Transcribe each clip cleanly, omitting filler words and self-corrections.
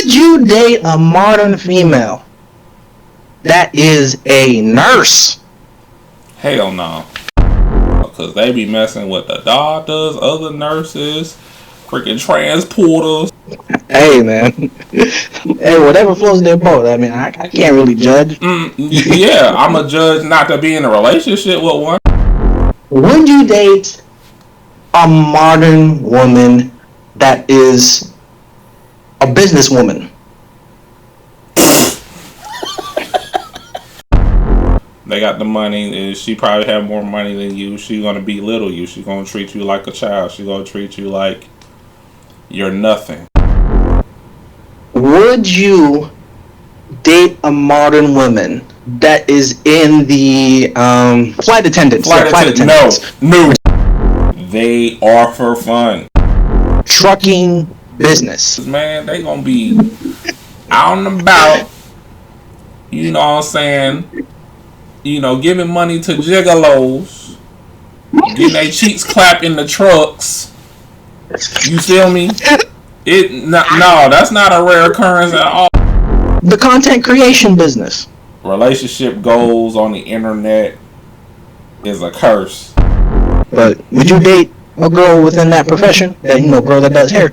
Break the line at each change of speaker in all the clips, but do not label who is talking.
Would you date a modern female that is a nurse?
Hell no. Because they be messing with the doctors, other nurses, freaking transporters.
Hey, man. Hey, whatever floats their boat. I mean, I can't really judge.
Yeah, I'm a judge not to be in a relationship with one.
Would you date a modern woman that is a businesswoman?
They got the money, and she probably have more money than you. She gonna belittle you. She gonna treat you like a child. She gonna treat you like you're nothing.
Would you date a modern woman that is in the flight attendants?
No. They are for fun.
Trucking business.
Man, they gonna be out and about. You know what I'm saying? You know, giving money to gigolos, getting their cheeks clapped in the trucks. You feel me? No, that's not a rare occurrence at all.
The content creation business.
Relationship goals on the internet is a curse.
But would you date a girl within that profession? That, you know, girl that does hair?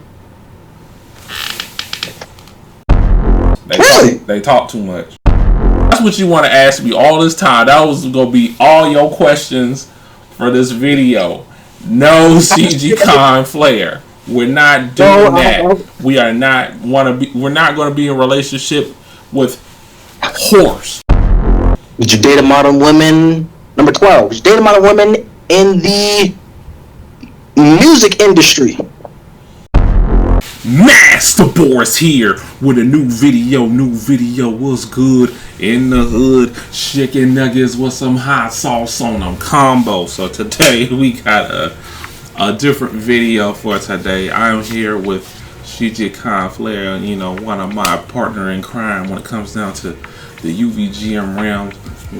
They talk too much. That's what you want to ask me all this time. That was going to be all your questions for this video. No CG Con Flair. We're not doing that. We're not going to be in a relationship with whores.
Would you date a modern woman? Number 12. Would you date a modern woman in the music industry?
MasterBoris here with a new video. Was good in the hood. Chicken nuggets with some hot sauce on them combo. So today we got a different video for today. I'm here with CG Con Flair, you know, one of my partner in crime when it comes down to the UVGM realm.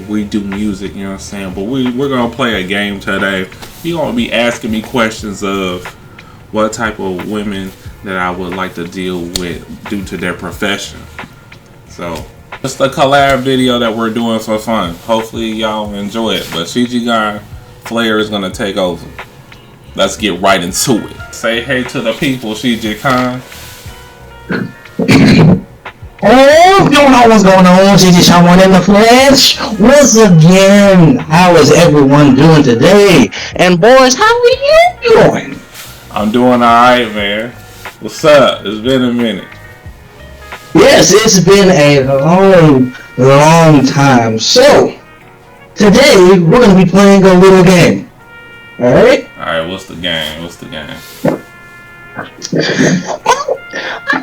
We do music, you know what I'm saying? But we're gonna play a game today. You're gonna be asking me questions of what type of women that I would like to deal with due to their profession. So it's a collab video that we're doing for fun. Hopefully y'all enjoy it. But CG Con Flair is gonna take over. Let's get right into it. Say hey to the people, CG Con.
Oh, you know what's going on? CG someone in the flesh. Once again, how is everyone doing today? And boys, how are you doing?
I'm doing alright, man. What's up? It's been a minute.
Yes, it's been a long time. So, today we're going to be playing a little game. Alright?
Alright, what's the game?
I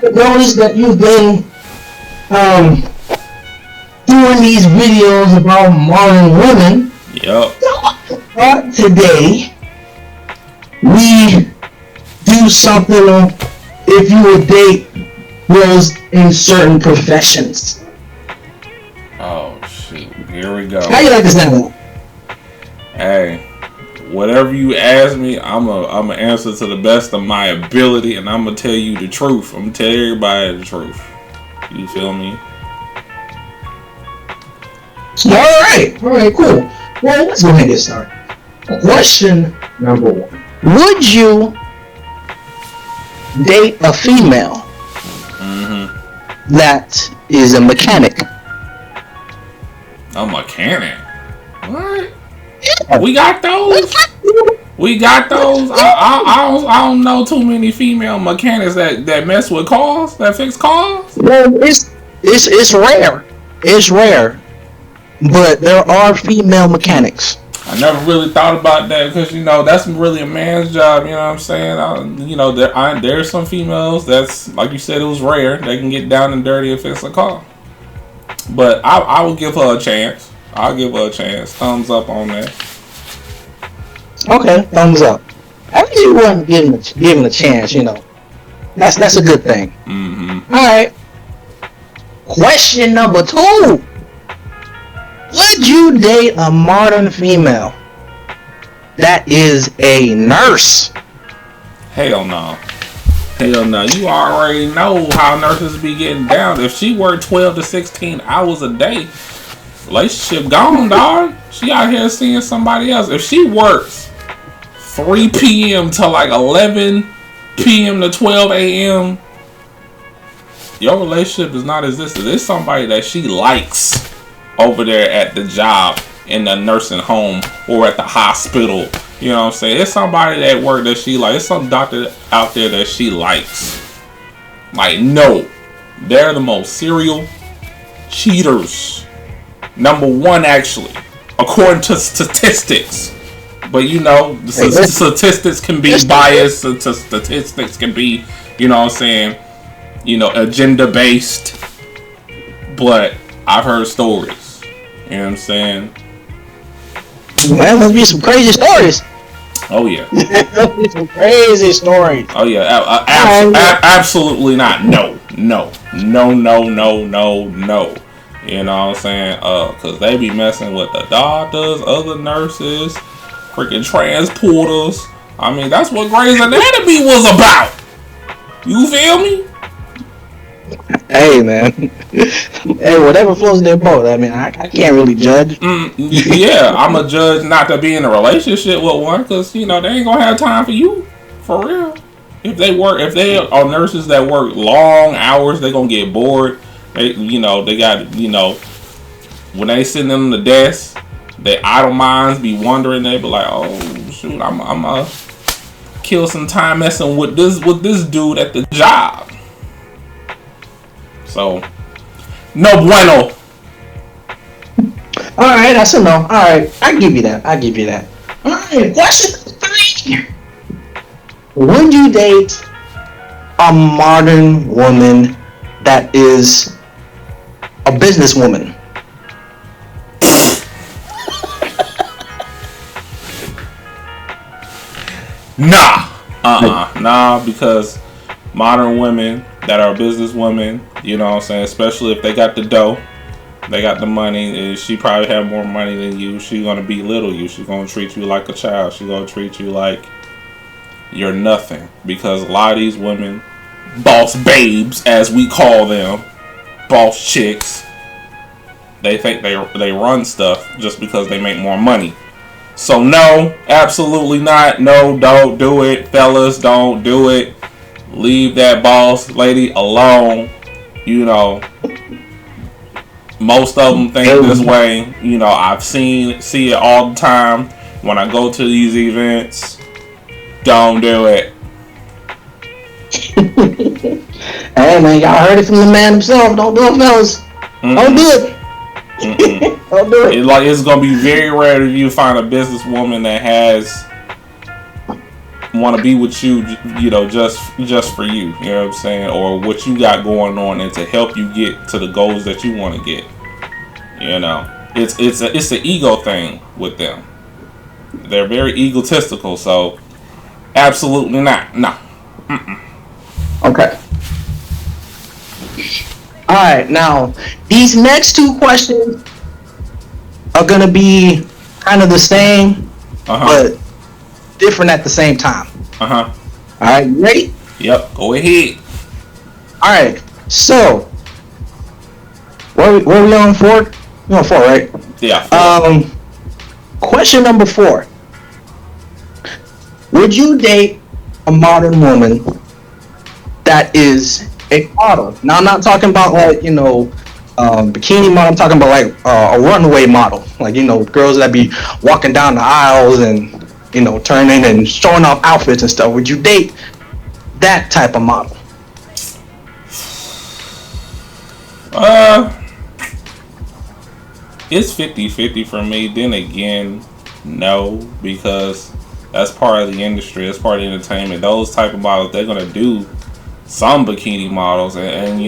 noticed that you've been doing these videos about modern women.
Yup.
But today, we do something if you would date girls in certain professions.
Oh shoot, here we go.
How you like this now?
Hey, whatever you ask me, I'm a answer to the best of my ability, and I'm gonna tell you the truth. I'm gonna tell everybody the truth. You feel me?
Alright, cool. Well, let's go ahead and get started. Question number 1. Would you date a female that is a mechanic?
A mechanic? What? Yeah. We got those? I don't know too many female mechanics that mess with cars, that fix cars.
Well, it's rare. It's rare. But there are female mechanics.
I never really thought about that because, you know, that's really a man's job, you know what I'm saying? You know, there's some females that's, like you said, it was rare. They can get down and dirty and fix a car. But I will give her a chance. I'll give her a chance. Thumbs up on that.
Okay, thumbs up. At least you weren't given a chance, you know. That's a good thing. Alright. Question number 2. Would you date a modern female that is a nurse?
Hell no. Hell no. You already know how nurses be getting down. If she worked 12 to 16 hours a day, relationship gone, dog. She out here seeing somebody else. If she works 3 p.m. to like 11 p.m. to 12 a.m., your relationship does not exist. It's somebody that she likes over there at the job, in the nursing home, or at the hospital. You know what I'm saying? It's somebody at work that she likes. It's some doctor out there that she likes. Like, no. They're the most serial cheaters. Number one, actually. According to statistics. But, you know, the statistics can be biased. Statistics can be, you know what I'm saying, you know, agenda-based. But I've heard stories. You know what I'm saying?
There must be some crazy stories.
Oh yeah.
Some crazy stories.
Oh yeah. Absolutely not. No. You know what I'm saying? Cause they be messing with the doctors, other nurses, freaking transporters. I mean, that's what Grey's Anatomy was about. You feel me?
Hey man, hey, whatever floats their boat. I mean, I can't really judge.
Yeah, I'm a judge not to be in a relationship with one, because you know they ain't gonna have time for you, for real. If they are nurses that work long hours, they gonna get bored. They got, when they sitting on the desk, their idle minds be wondering. They be like, oh shoot, I'm gonna kill some time messing with this dude at the job. So, no bueno.
Alright, that's a no. Alright, I give you that. Alright, question 3. Would you date a modern woman that is a businesswoman?
Nah, because modern women that are businesswomen, you know what I'm saying, especially if they got the dough, they got the money, and she probably have more money than you, she's going to belittle you. She's going to treat you like a child. She's going to treat you like you're nothing. Because a lot of these women, boss babes, as we call them, boss chicks, they think they run stuff just because they make more money. So no, absolutely not. No, don't do it. Fellas, don't do it. Leave that boss lady alone. You know, most of them think this way. You know, I've see it all the time when I go to these events. Don't do it.
Hey man, y'all heard it from the man himself. Don't do it, fellas. Don't do it. Don't do it.
It's gonna be very rare if you find a businesswoman that has want to be with you, you know, just for you. You know what I'm saying? Or what you got going on, and to help you get to the goals that you want to get. You know, it's an ego thing with them. They're very egotistical. So, absolutely not. No.
Okay. All right. Now, these next 2 questions are gonna be kind of the same, but different at the same time. All right, you ready?
Yep, go ahead.
All right, so where we on 4? We're on 4, right?
Yeah. 4.
Question number 4. Would you date a modern woman that is a model? Now, I'm not talking about like, bikini model. I'm talking about like a runway model, like, girls that be walking down the aisles and turning and showing off outfits and stuff. Would you date that type of model?
It's 50-50 for me. Then again, no, because that's part of the industry. That's part of the entertainment. Those type of models, they're gonna do some bikini models, and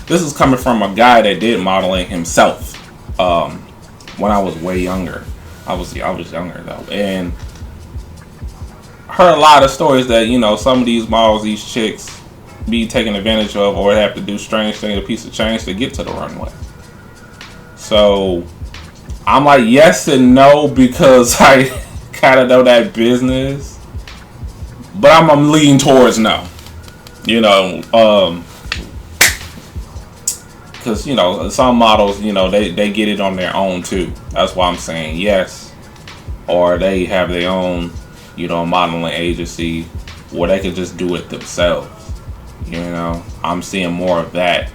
this is coming from a guy that did modeling himself. When I was way younger, I was younger though, and heard a lot of stories that some of these models, these chicks, be taken advantage of, or have to do strange things, a piece of change to get to the runway. So I'm like yes and no, because I kind of know that business, but I'm leaning towards no. You know, because some models, they get it on their own too. That's why I'm saying yes, or they have their own, modeling agency where they can just do it themselves. I'm seeing more of that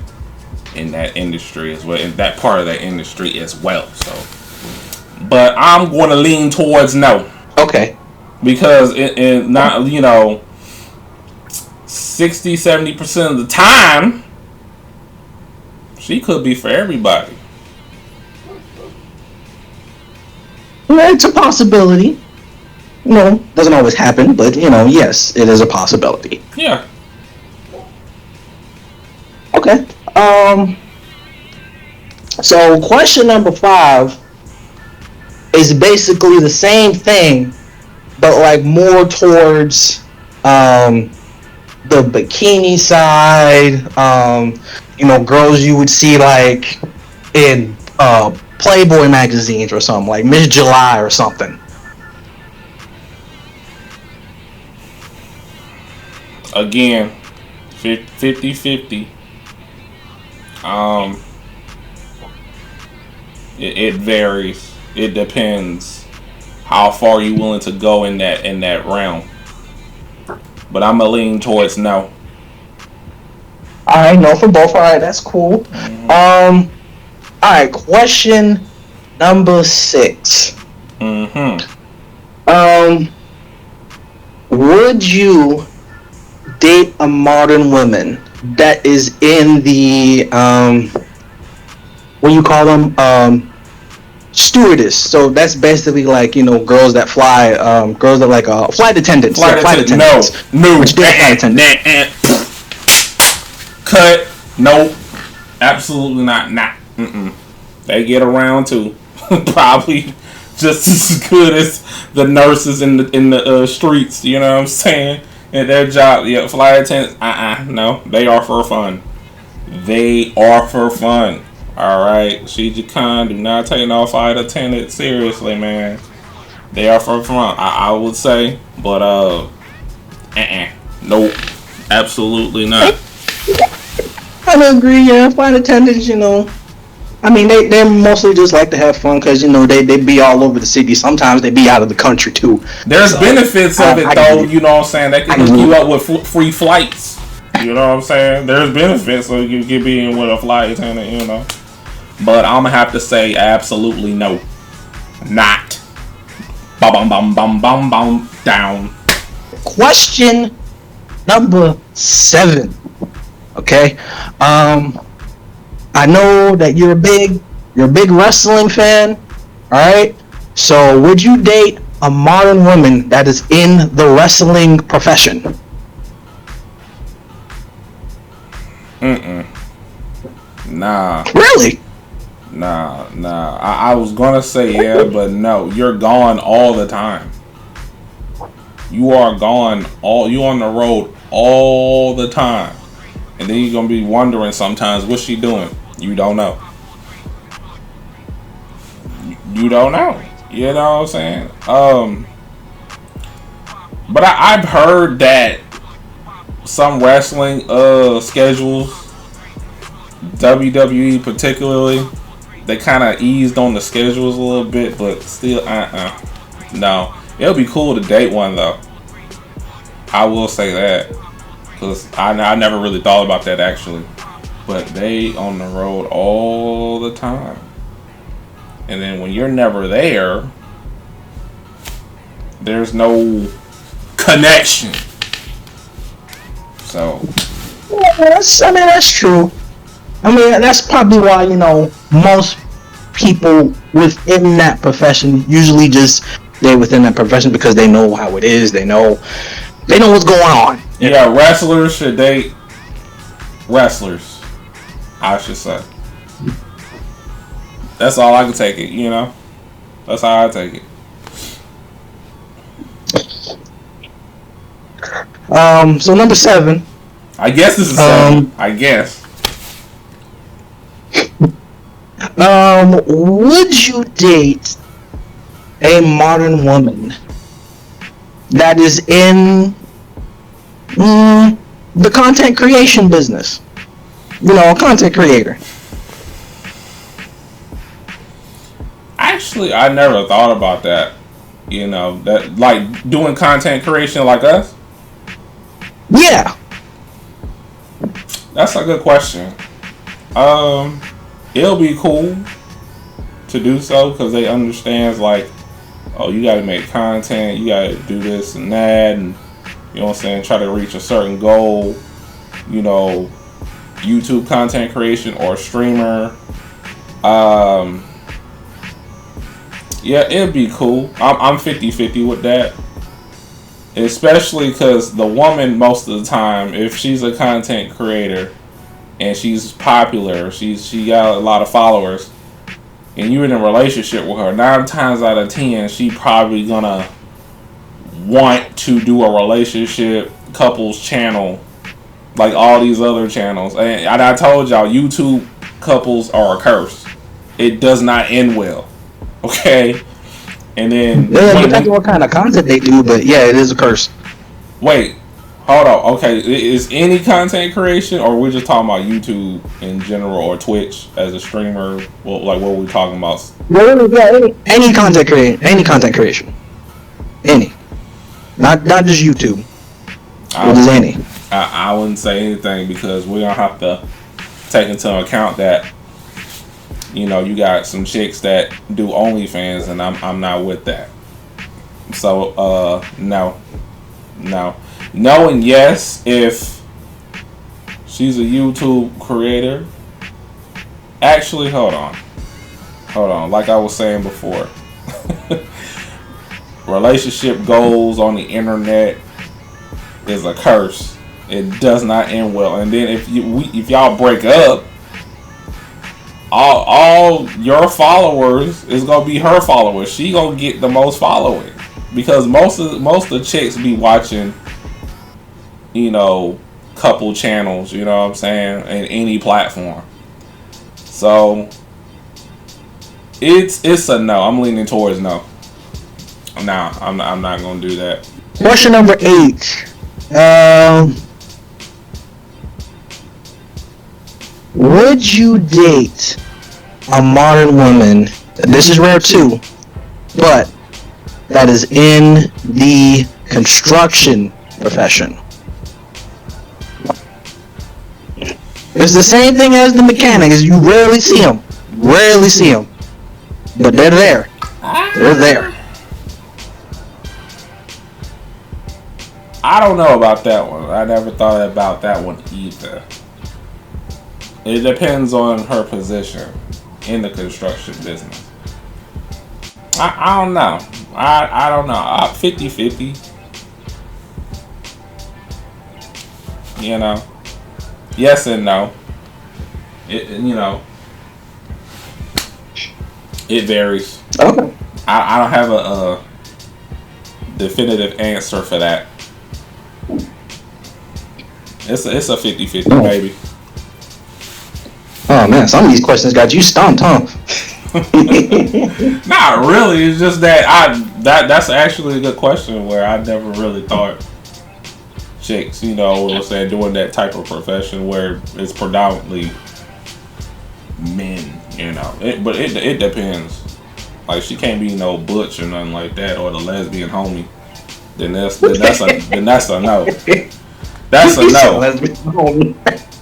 in that industry as well, in that part of that industry as well. So, but I'm going to lean towards no.
Okay.
Because it not 60-70% of the time, she could be for everybody.
Well, it's a possibility. Doesn't always happen, but yes, it is a possibility.
Yeah.
Okay. So question number 5 is basically the same thing, but like more towards the bikini side. Girls you would see like in Playboy magazines or something, like Miss July or something.
Again, 50-50. It varies. It depends how far you willing to go in that realm. But I'm gonna lean towards no.
Alright, no for both. Alright, that's cool.
Mm-hmm.
Alright, question number 6. Would you date a modern woman that is in the what do you call them? Stewardess. So that's basically like girls that fly, girls that like flight attendants.
Flight attendants. No.
Flight attendants.
Cut. Nope. Absolutely not. Nah. They get around too. Probably just as good as the nurses in the streets. You know what I'm saying? And their job. Yeah, flight attendants. No. They are for fun. They are for fun. Alright, Shiji Khan, do not take no flight attendant seriously, man. They are for fun, I would say, but nope, absolutely not.
I would agree, yeah. Flight attendants, I mean, they mostly just like to have fun because they be all over the city. Sometimes they be out of the country too.
There's benefits of it though. You know what I'm saying? They can hook you up with free flights. You know what I'm saying? There's benefits of you get being with a flight attendant. But I'm gonna have to say absolutely no. Not. Bum bum bum bum bum down.
Question number 7. Okay. I know that you're a big wrestling fan. Alright? So would you date a modern woman that is in the wrestling profession?
Nah.
Really?
Nah. I was gonna say yeah, but no. You're gone all the time. You are gone you on the road all the time. And then you're gonna be wondering sometimes what's she doing. You don't know. You don't know. You know what I'm saying? But I've heard that some wrestling schedules, WWE particularly, they kind of eased on the schedules a little bit, but still, no. It'll be cool to date one though. I will say that, because I never really thought about that actually. But they on the road all the time, and then when you're never there, there's no connection. So,
that's true. I mean, that's probably why, most people within that profession usually just stay within that profession because they know how it is. They know what's going on.
Yeah, wrestlers should date wrestlers, I should say. That's all I can take it, That's how I take it.
So number 7.
I guess this is 7. I guess.
Would you date a modern woman that is in the content creation business. You know, a content creator.
Actually, I never thought about that. You know, that like doing content creation like us.
Yeah.
That's a good question. It'll be cool to do so because they understands like, oh, you got to make content, you got to do this and that, and you know what I'm saying, try to reach a certain goal. You know, YouTube content creation or streamer. Yeah, it'd be cool. I'm 50-50 with that. Especially because the woman, most of the time, if she's a content creator and she's popular, she got a lot of followers, and you're in a relationship with her, 9 times out of 10, she probably gonna want to do a relationship couples channel like all these other channels. And I told y'all, YouTube couples are a curse. It does not end well. Okay? And then...
Yeah, depending on what kind of content they do, but yeah, it is a curse.
Wait. Hold on. Okay, is any content creation, or we're just talking about YouTube in general, or Twitch as a streamer? Well, like, what are we talking about?
Yeah, any content creation. Any. Not just YouTube. Just any.
I wouldn't say anything because we're going to have to take into account that, you know, you got some chicks that do OnlyFans, and I'm not with that. So, no. Knowing yes, if she's a YouTube creator. Actually, hold on. Like I was saying before, relationship goals on the internet is a curse. It does not end well. And then if y'all break up, all your followers is gonna be her followers. She gonna get the most following because most of the chicks be watching, you know, couple channels. You know what I'm saying, in any platform. So it's a no. I'm leaning towards no. Nah, I'm not gonna do that.
Question number 8. Would you date a modern woman? This is rare too, but that is in the construction profession. It's the same thing as the mechanics. You rarely see them. But they're there. They're there.
I don't know about that one. I never thought about that one either. It depends on her position in the construction business. I don't know. I don't know. 50-50. You know. Yes and no. You know. It varies.
Okay.
I don't have a definitive answer for that. It's a 50-50, baby.
Oh man, some of these questions got you stumped, huh?
Not really. It's just that that's actually a good question where I never really thought chicks, you know, was saying doing that type of profession where it's predominantly men, you know. But it depends. Like she can't be no butch or nothing like that, or the lesbian homie. Then that's a no. That's a no.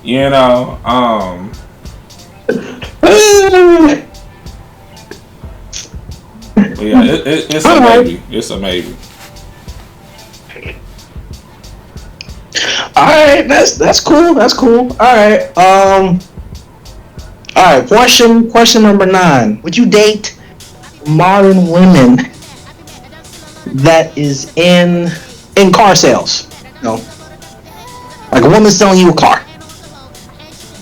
You know, yeah, it's a maybe. It's a maybe.
Alright, that's cool. Alright. Alright, question number 9. Would you date modern women that is in car sales? No. Like a woman selling you a car.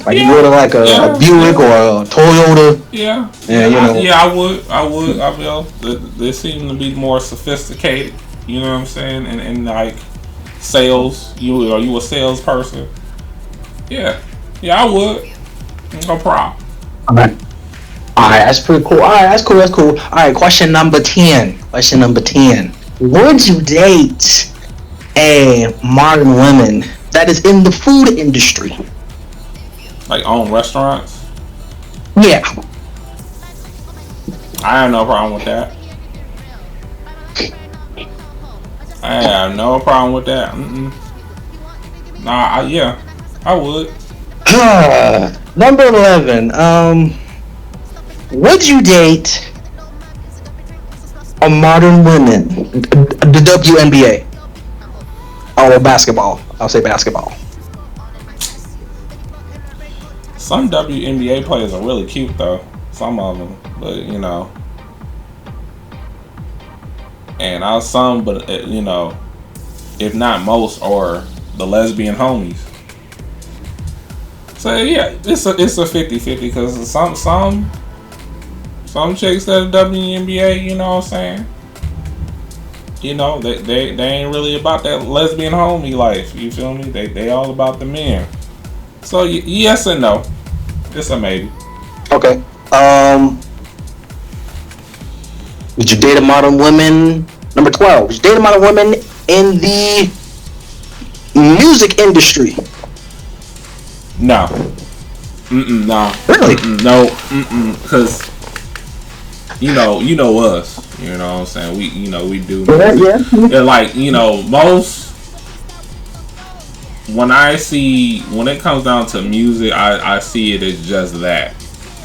Like you go to like a Buick or a Toyota.
Yeah.
Yeah, you know.
I would. I will. They seem to be more sophisticated. You know what I'm saying? And like sales. Are you a salesperson? Yeah. Yeah, I would. No problem.
Alright, that's pretty cool. Alright, that's cool. Alright, question number 10. Would you date a modern woman that is in the food industry.
Like own restaurants?
Yeah.
I have no problem with that. I have no problem with that. Yeah, I would.
Number 11. Would you date a modern woman? The WNBA. Oh, basketball. I'll say basketball.
Some WNBA players are really cute, though. Some of them, but you know. And some, but you know, if not most, are the lesbian homies. So yeah, it's a 50-50 because some chicks that are WNBA, you know what I'm saying? You know, they ain't really about that lesbian homie life. You feel me? They all about the men. So yes and no. It's a maybe.
Okay. Would you date a modern woman? Number 12. Would you date a modern woman in the music industry?
No. No.
Really?
No. Because you know us. You know what I'm saying? We do.
Yeah.
And like, most when it comes down to music, I see it as just that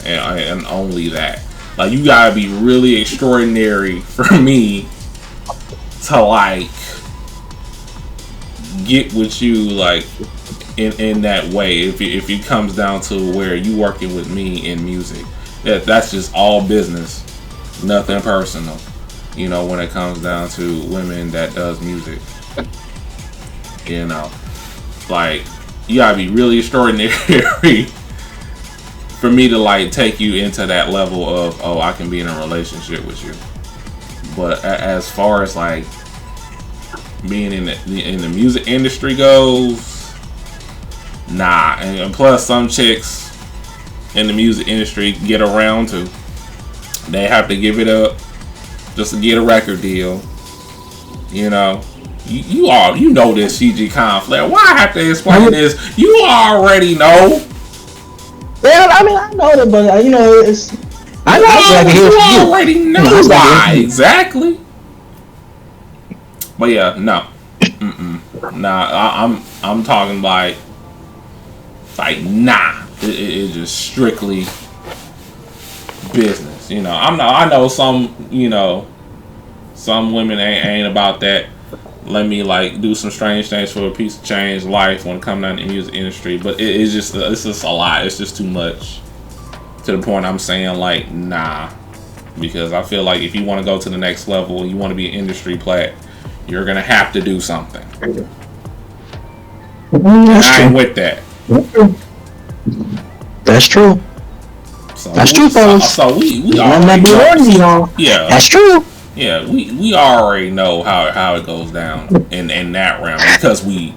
and only that. Like, you gotta be really extraordinary for me to like get with you like in that way. If it comes down to where you working with me in music, that's just all business, nothing personal. You know, when it comes down to women that does music, you know, like, you gotta be really extraordinary for me to like take you into that level of, oh, I can be in a relationship with you. But as far as like being in the music industry goes, nah. And plus, some chicks in the music industry get around to. They have to give it up just to get a record deal. You know, you know this CG conflict. Why I have to explain this? You already know.
Yeah, I mean, I know that, but you know, it's. I know
you already know why exactly. But yeah, no, nah. I'm talking like nah. It's just strictly business. You know, I know some. You know, some women ain't about that. Let me like do some strange things for a piece of change life when it comes down to the music industry. But it's just a lot. It's just too much. To the point I'm saying like nah, because I feel like if you want to go to the next level, you want to be an industry plat, you're gonna have to do something. And I ain't with that.
That's true.
So
that's true, folks.
So we already know. Yeah,
that's true.
Yeah, we already know how it goes down in that realm because we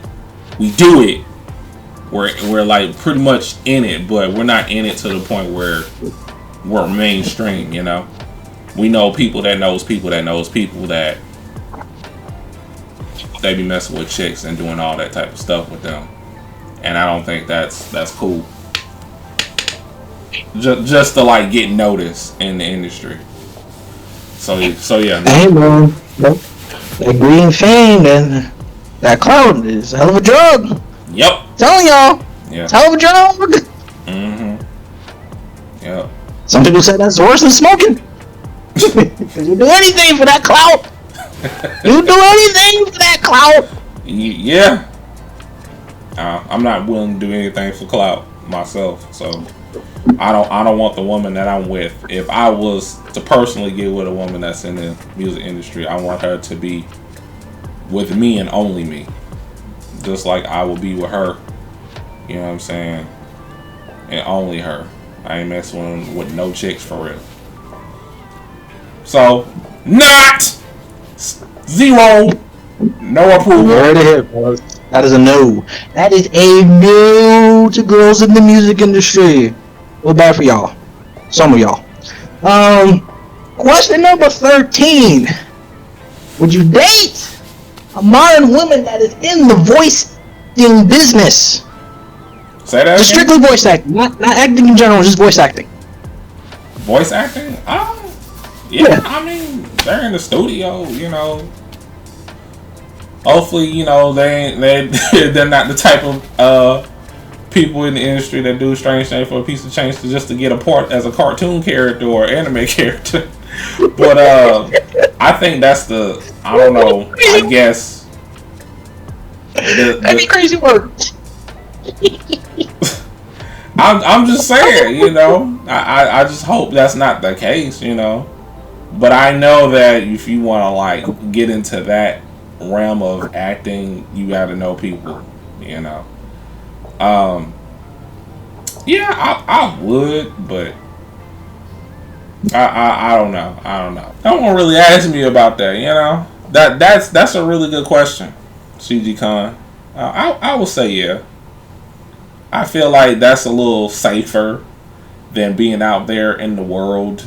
do it. We're like pretty much in it, but we're not in it to the point where we're mainstream, you know. We know people that knows people that knows people that they be messing with chicks and doing all that type of stuff with them. And I don't think that's cool. Just to like get noticed in the industry. So yeah.
Hey man, that green fame and that clout is a hell of a drug.
Yep.
Telling y'all.
Yeah.
It's a hell of a drug.
Yep.
Some people say that's worse than smoking. You do anything for that clout. You do anything for that clout.
Yeah. I'm not willing to do anything for clout myself, so I don't want the woman that I'm with. If I was to personally get with a woman that's in the music industry, I want her to be with me and only me. Just like I will be with her. You know what I'm saying? And only her. I ain't messing with no chicks for real. So, not 0. No approval.
Right here, boys. That is a no. That is a no to girls in the music industry. Well, bad for y'all. Some of y'all. Question number 13. Would you date a modern woman that is in the voice acting business.
Say that.
Just strictly voice acting, not acting in general, just voice acting.
Voice acting? Yeah. I mean, they're in the studio, you know. Hopefully, you know, they're not the type of people in the industry that do strange things for a piece of change just to get a part as a cartoon character or anime character. But I think that's I don't know. I guess
that'd be crazy work.
I'm just saying, you know. I just hope that's not the case, you know. But I know that if you want to like get into that realm of acting, you got to know people, you know. Yeah, I would, but I don't know. No one really asked me about that, you know. That's a really good question, CG Con. I will say yeah. I feel like that's a little safer than being out there in the world.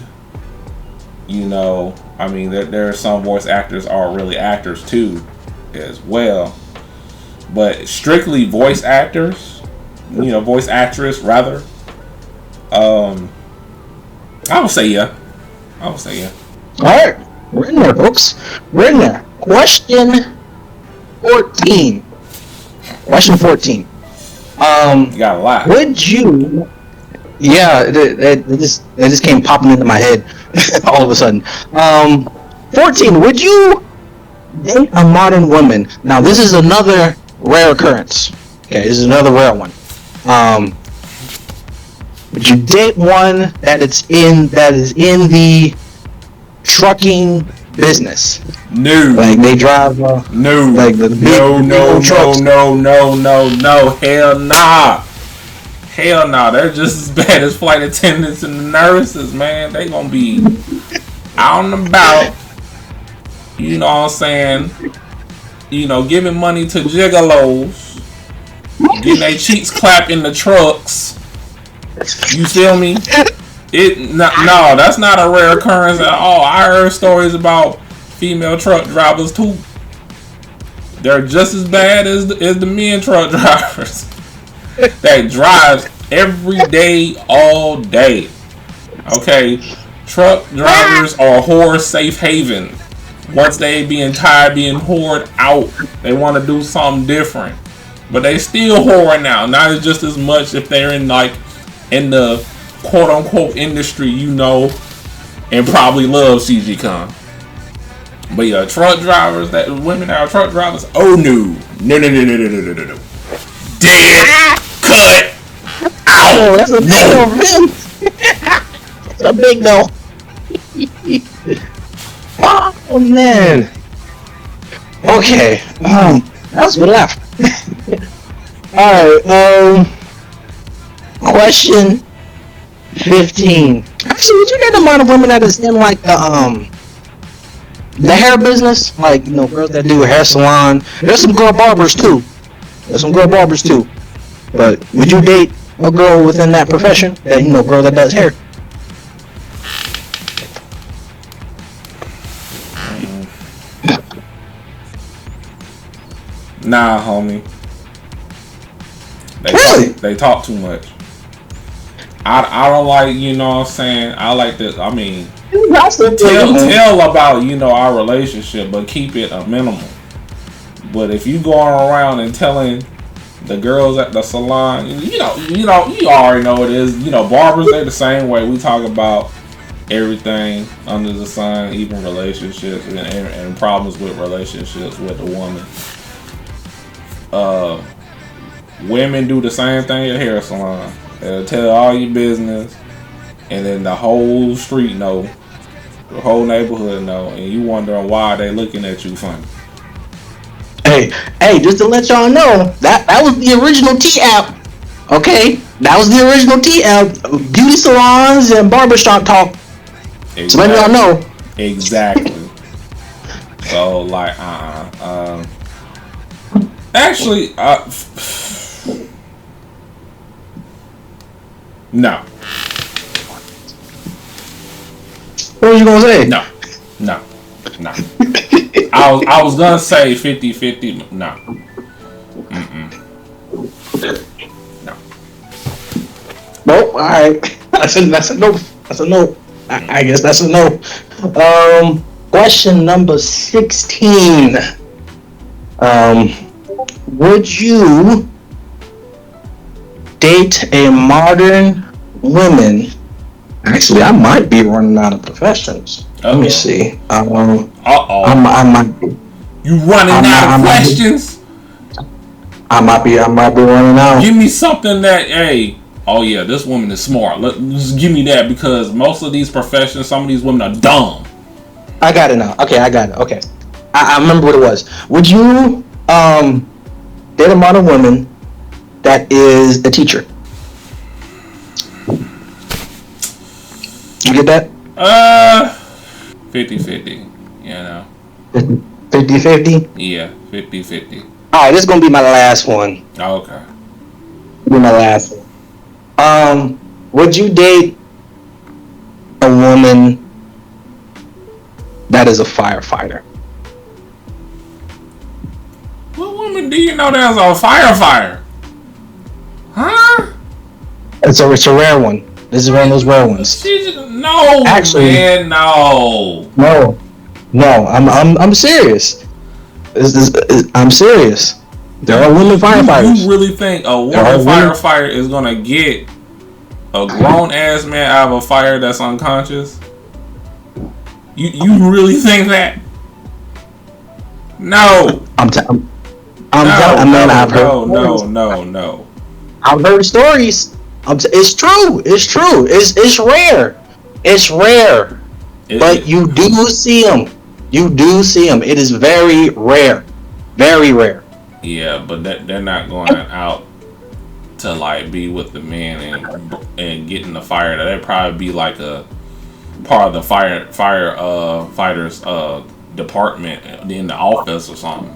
You know, I mean, there are some voice actors are really actors too, as well. But strictly voice actors, you know, voice actress rather. I would say yeah. All
right, we're in there, folks. We're in there. Question 14.
You got a lot.
Would you? Yeah, it just came popping into my head all of a sudden. 14. Would you date a modern woman? Now, this is another rare occurrence. Okay, this is another rare one. Would you date one that is in the trucking business?
No.
Like they drive.
No.
Like the big trucks.
No. Hell nah. They're just as bad as flight attendants and the nurses, man. They gonna be out and about. You know what I'm saying? You know, giving money to gigolos, getting their cheeks clapped in the trucks. You feel me? No, that's not a rare occurrence at all. I heard stories about female truck drivers too. They're just as bad as the men truck drivers that drives every day, all day. Okay, truck drivers are whore safe haven. Once they being tired, being whored out, they want to do something different, but they still whoring out. Not just as much if they're in the quote unquote industry, you know, and probably love CG Con. But yeah, truck drivers, women that are truck drivers, oh no. Dead, cut, out.
Oh, that's a big no for him. That's a big no. Oh man. Okay. That was good laugh. Alright, question 15. Actually, would you date a amount of women that is in like the hair business? Like, you know, girls that do a hair salon. There's some girl barbers too. But would you date a girl within that profession? That, you know, girl that does hair?
Nah, homie.
Really?
They talk too much. I don't like, you know what I'm saying? I like this. I mean, tell about, you know, our relationship, but keep it a minimum. But if you going around and telling the girls at the salon, you already know it is. You know, barbers, they're the same way. We talk about everything under the sun, even relationships and problems with relationships with the woman. Women do the same thing at hair salon. They'll tell all your business, and then the whole street know, the whole neighborhood know, and you wondering why they looking at you funny.
Hey, just to let y'all know, that was the original T-app. Okay? That was the original T-app. Beauty salons and barbershop talk. Exactly. So let y'all know.
Exactly. So, like, actually, no.
What was you gonna say?
No. I was gonna say 50-50. No.
Nope. All right. That's a no. That's a no. I guess that's a no. Question number 16. Would you date a modern woman? Actually, I might be running out of professions. Let me see. I might.
You running out of questions?
I might be running out.
Give me something that, hey, oh yeah, this woman is smart. Just give me that, because most of these professions, some of these women are dumb.
I got it now. Okay, I got it. Okay, I remember what it was. Would you date a modern woman that is a teacher? You get that?
50-50. You know.
50-50?
Yeah, 50-50.
Alright, this is gonna be my last one.
Okay.
Be my last one. Would you date a woman that is a firefighter?
What woman do you know that's a firefighter? Huh?
It's a rare one. This is one of those rare ones.
No, actually, man, no. I'm serious. I'm serious. There are women firefighters. You really think a woman firefighter is gonna get a grown ass man out of a fire that's unconscious? You really think that? No.
I've heard.
No.
I've heard stories. It's true. It's rare. But you do see them. It is very rare. Very rare.
Yeah, but they're not going out to like be with the man and get in the fire. That'd probably be like a part of the fighters department in the office or something.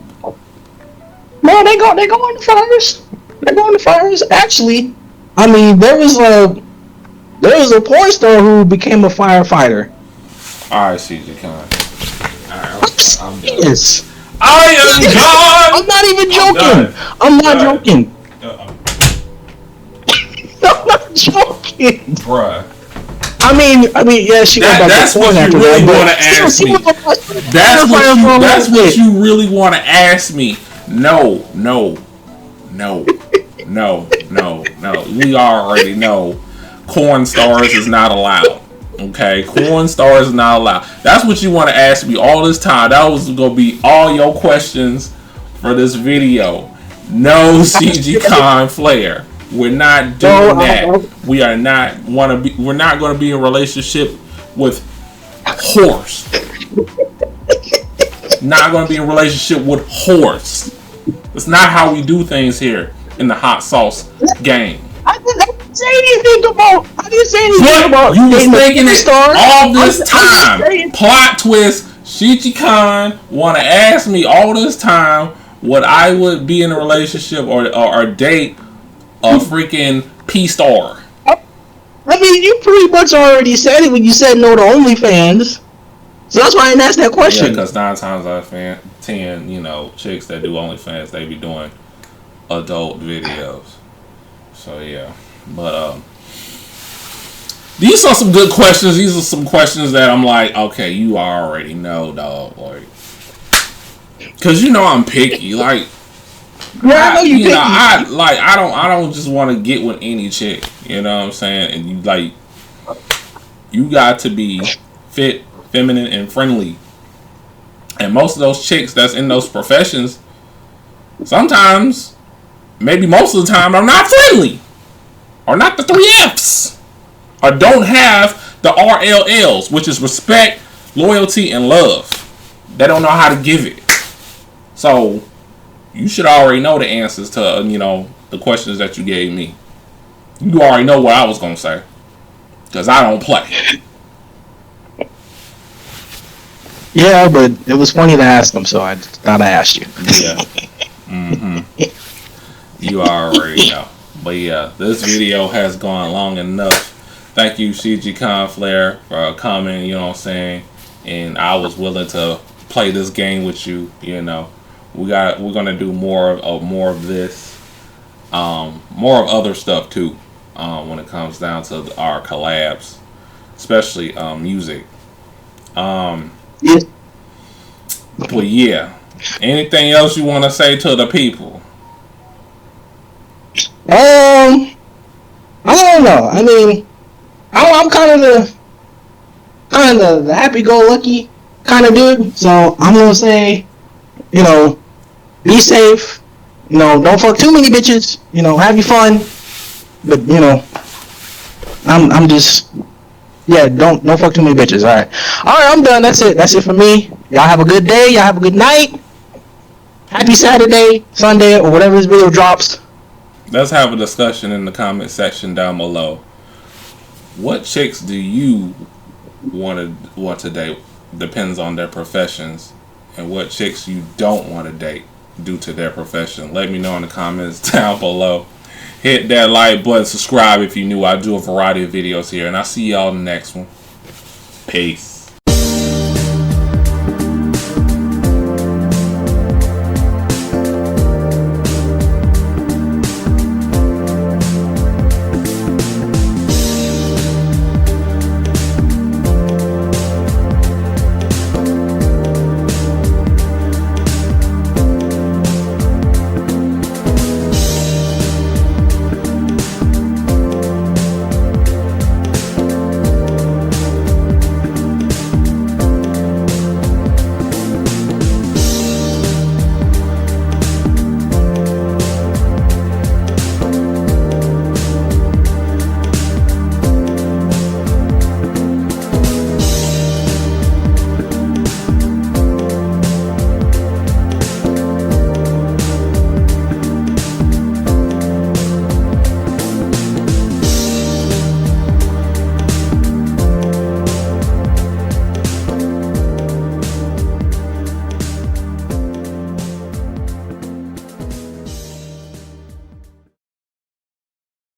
No, they go in the fires. They go in the fires. Actually, I mean, there was a porn star who became a firefighter.
All right, CJ, come on. All right, I'm done.
Yes.
I am done.
I'm not even joking. I'm not joking. I'm not joking,
bruh.
I mean, yeah, she went back
to porn after that. That's what you really want to ask me. No. We already know corn stars is not allowed. Okay, corn stars is not allowed. That's what you want to ask me all this time. That was gonna be all your questions for this video. No CG Con Flair. We're not doing that. We're not going to be in a relationship with horse. Not going to be in a relationship with horse. That's not how we do things here in the Hot Sauce Gang.
I didn't say anything about.
You was thinking it all this time. Plot twist. Shichi Khan want to ask me all this time would I would be in a relationship or date a freaking P-star.
I mean, you pretty much already said it when you said no to OnlyFans. So that's why I didn't ask that question.
Yeah, because 9 times out of 10, chicks that do OnlyFans, they be doing adult videos. So yeah, but these are some good questions. These are some questions that I'm like, okay, you already know, dog. Like, because I'm picky. Like,
yeah, I know you picky.
I don't just want to get with any chick. You know what I'm saying? And you got to be fit, feminine, and friendly. And most of those chicks that's in those professions, sometimes, maybe most of the time, are not friendly, or not the 3 Fs, or don't have the RLLs, which is respect, loyalty, and love. They don't know how to give it. So you should already know the answers to the questions that you gave me. You already know what I was gonna say, because I don't play.
Yeah, but it was funny to ask them, so I thought I asked you.
Yeah. You already know. But yeah, this video has gone long enough. Thank you, CG Conflair, for coming, you know what I'm saying? And I was willing to play this game with you, We're gonna do more of this. More of other stuff too. when it comes down to our collabs, especially music.
Yeah.
But yeah, anything else you want to say to the people?
I don't know. I mean, I'm kind of the happy-go-lucky kind of dude. So I'm gonna say, you know, be safe. You know, don't fuck too many bitches. You know, have your fun. But you know, I'm just don't fuck too many bitches. All right, I'm done. That's it for me. Y'all have a good day. Y'all have a good night. Happy Saturday, Sunday, or whatever this video drops.
Let's have a discussion in the comment section down below. What chicks do you want to date? Depends on their professions, and what chicks you don't want to date due to their profession. Let me know in the comments down below. Hit that like button, subscribe if you're new. I do a variety of videos here, and I'll see y'all in the next one. Peace.